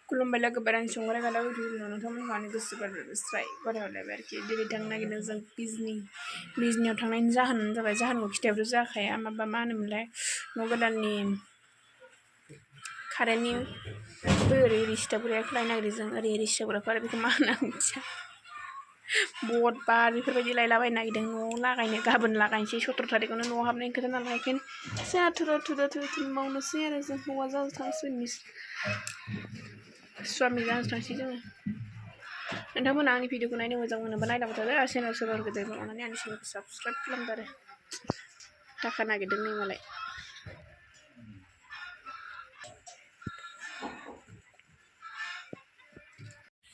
खुलुमबाय लोगो बेरायनो संग्रा गाला उठिनो नोंथांमोनखौ गोसोफोर स्राय गथायहरलायबाय आरोखि दिनै थांनो नागिरदों जों बिजनियाव थांनायनि जाहोनानो जाबाय जाहोनखौ खिथायाबथ' जाखाया माबा मा होनोमोनलाय न' गोदाननि कारेन्टनि ओरै रिस्टाफोरा खालायनो नागिरदों जों ओरै रिस्टाफोराखौ आरो बेखौ मा होनना मिथिया बट बार बेफोरबायदि लायलाबायनो नागिरदों न'आव लागायनो गाबोन लागायनोसै 17 थारिखआवनो न'आव हाबनायनि खोथा नालाय बेखायनो जोंहा थुरा मावनोसै आरो जों हौवा जानो थांसै स्वामी जानो थांसै जोङो नोंथांमोना आंनि भिडिअखौ नायनो मोजां मोनोबा नायलांबाय थादो आरो चेनेल सोरबा गोदान अननानै आंनि चेनेलखौ साबस्क्राइब खालामदो आरो थाखा नागिरदों नै मालाय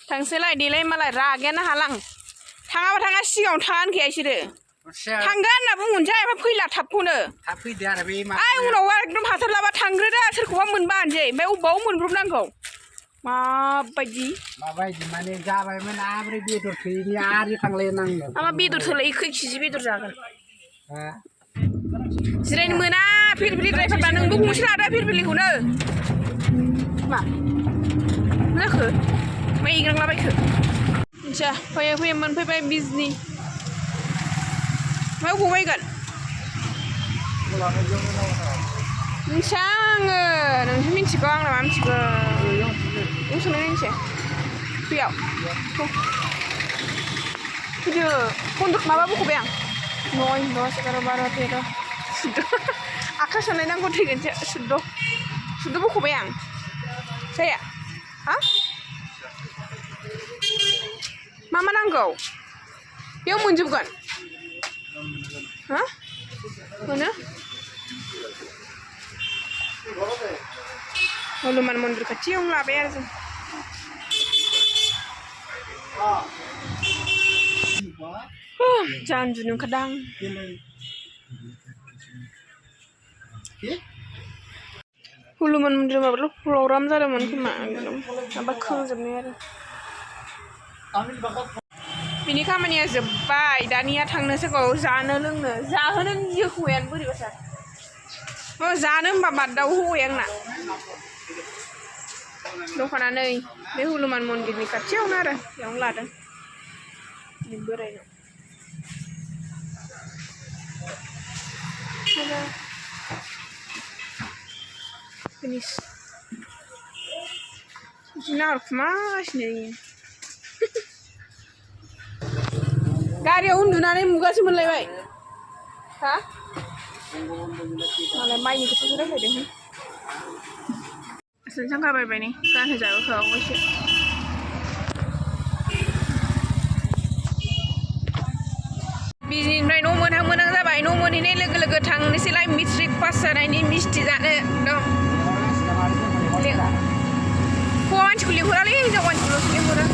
थांसैलाय देलाय मालाय रागायानो हालां थाङाबा थाङा सिगाङाव थाङा होनखाया इसोरो थांगोन होनना बुंहरनोसै ओमफ्राय फैला थाबखौनो थाब फैदो आरो बे आइ उनाव एकदम हाथारलाबा थांग्रोदो सोरखौबा मोनबा होनसै ओमफ्राय अबाव मोनब्रबनांगौ माबायदि माने जाबायमोन आरो बेदर थैनि आरो थांलायनांगौ मा बेदर थोलाय खै केजि बेदर जागोन जिरायनो मोना फिरफिलि ड्राइभारबा नोंबो गंसे लादो फिरफिलिखौनो मा जाखो मा एग्रांलाबायखो मिथिया फैयै मोनफैबाय बिजनि मा अबाव बायगोन मिथिया आङो नोंसो मिथिगौ आंना मा मिथिगौ नोंसोरनो मिथिया फैयाव फैदो माबा बख'बाय आं 9, 10, 11, 12, 13, 14 आखाइ साननाय नांगौ थैगोनसो 14 बख'बाय आं जाया हा मा नांगौ बेयाव मोनजोबगोन हा मोनो हनुमान मन्दिर खाथियावनो लाबाय आरो जों जा उन्दुनो ओंखारदां हनुमान मन्दिर माबाल' प्रग्राम जादोंमोन खोमा माबा खोंजोबनाय आरो बिनि खामानिया जोब्बाय दानिया थांनोसैखौ जानो लोंनो जाहोनो गियो हौवायानो बोरैबाथार जानो होनबा बादाव हौवाया आंना दखाना नै बे हनुमान मन्दिरनि खाथियावनो आरो बेयावनो लादों बोरायनाव नाहरखुमागासिनो गारियाव उन्दुनानै मुगासो मोनलायबाय हा मालाय माइनि खोथासो रायलायदों सोंखाबायबाय नै गानहोजाबोखाबावबायसो बिजनिनिफ्राय न' मोनहां जाबाय न' मोनहैनाय लोगो लोगो थांनोसैलाय मेट्रिक पास जानायनि मिस्थि जानो एकदम हौवा मानसिखौ लिंहरालै हिनजाव मानसिखौल'सो लिंहरो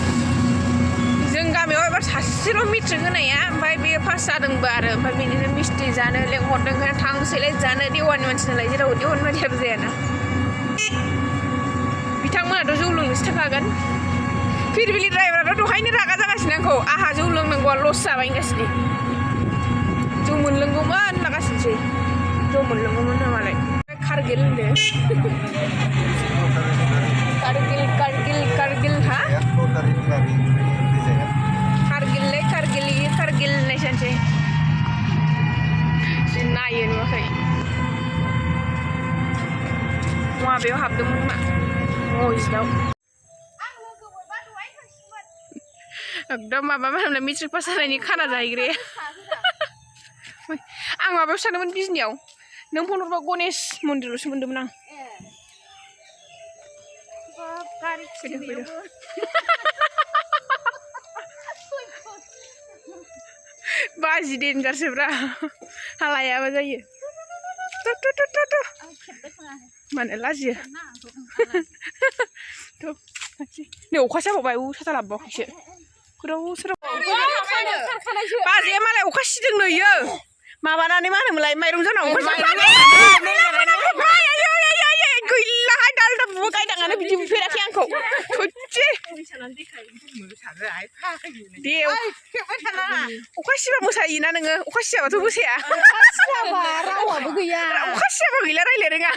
जों गामियाव एबार सासेल' मेट्रिक होनाया ओमफ्राय बे पास जादोंबो आरो ओमफ्राय बेनिफ्राय मिस्थि जानो लेंहरदों ओंखायनो थांसैलाय जानो देवानि मानसि नालाय जेराव देवानि मानसियाबो जायाना बिथांमोनाथ' जौ लोंनोसो थांखागोन फिरफिलि ड्राइभाराथ' दहायनो रागा जागासिनो आंखौ आंहा जौ लोंनांगौआ लस जाबाय होनगासिनो जौ मोनलोंगौमोन होनलागासिनोसै जौ मोनलोंगौमोन मालाय कारगिल होनदो कारगिल हा कारगिल होननाय सानसै नायो नुवाखै माबायाव हाबदोंमोन मा मस्जिदाव एकदम माबा मा होनो मेट्रिक पास जानायनि खाना जाहैग्राया आं माबायावसो थांदोंमोन बिजनियाव नों फन हरबा गणेश मन्दिरावसो मोन्दोंमोन आं फैदो बाजि देनजारसोब्रा हालायाबा जायो मानो लाजियो नै अखासो हाबावबाय साथा लाबोबावाखैसो बाजैया मालाय अखा सिदों नैयो माबानानै मा होनोमोनलाय माइरं जानांगौ गैलाहाय दालदा बुबो गायदाङानो बिदि बुफेराखै आंखौ दे अखा सिबा मोसायोना नोङो अखा सियाबाथ' मोसाया रावाबो गैया अखा सियाबा गैला रायलाय रोङा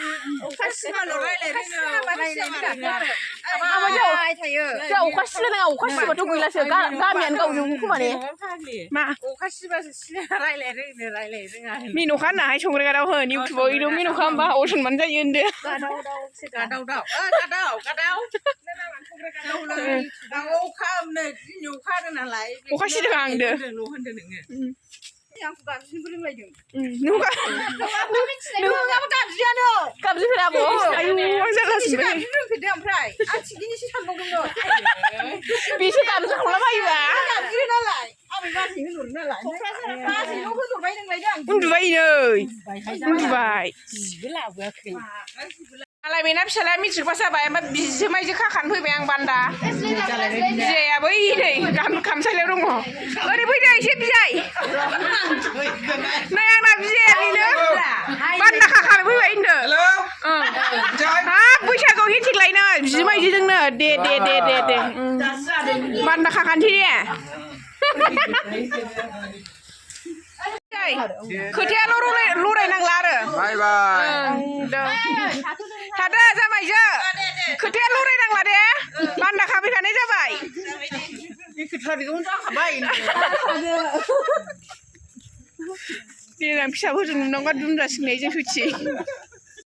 अखा सिलायनाङा अखा सिबाथ' गैलासो गामियानो गावजों खोमाने मा अखा सिबासो सिना रायलायनो रोङा मिन'खा होननाहाय संग्रागाराव होन इउटुबाव इद' मिन'खा होनबा असनमान जायो होनदो अखा सिदों आंदो गाबज्रिफेरा आब' आयु आं जारलासोमोन बेसो गाबज्रिखांलाबायोबा उन्दुबाय नै उन्दुबाय मालाय बेना फिसालाया मेट्रिक पास जाबाय ओमफ्राय बिजोमायजो खाखानो फैबाय आं बान्दा बिजाया बै नै खामसालियाव दङ ओरै फैदो एसे बिजाय नै आंना बिजाया बेनो बान्दा खाखानो फैबाय होनदो हाब बैसागोआव हेटिक लायनो बिजोमायजोजोंनो दे बान्दा खाखानोसै दे खोथायाल' लरायनांला आरो बाय बाय थादो जामायजो खोथाया लरायनांला दे बान्दा खाफैखानाय जाबाय देनां फिसाफोरजों नुनांगौ दुमजा सिंनायजों सैथि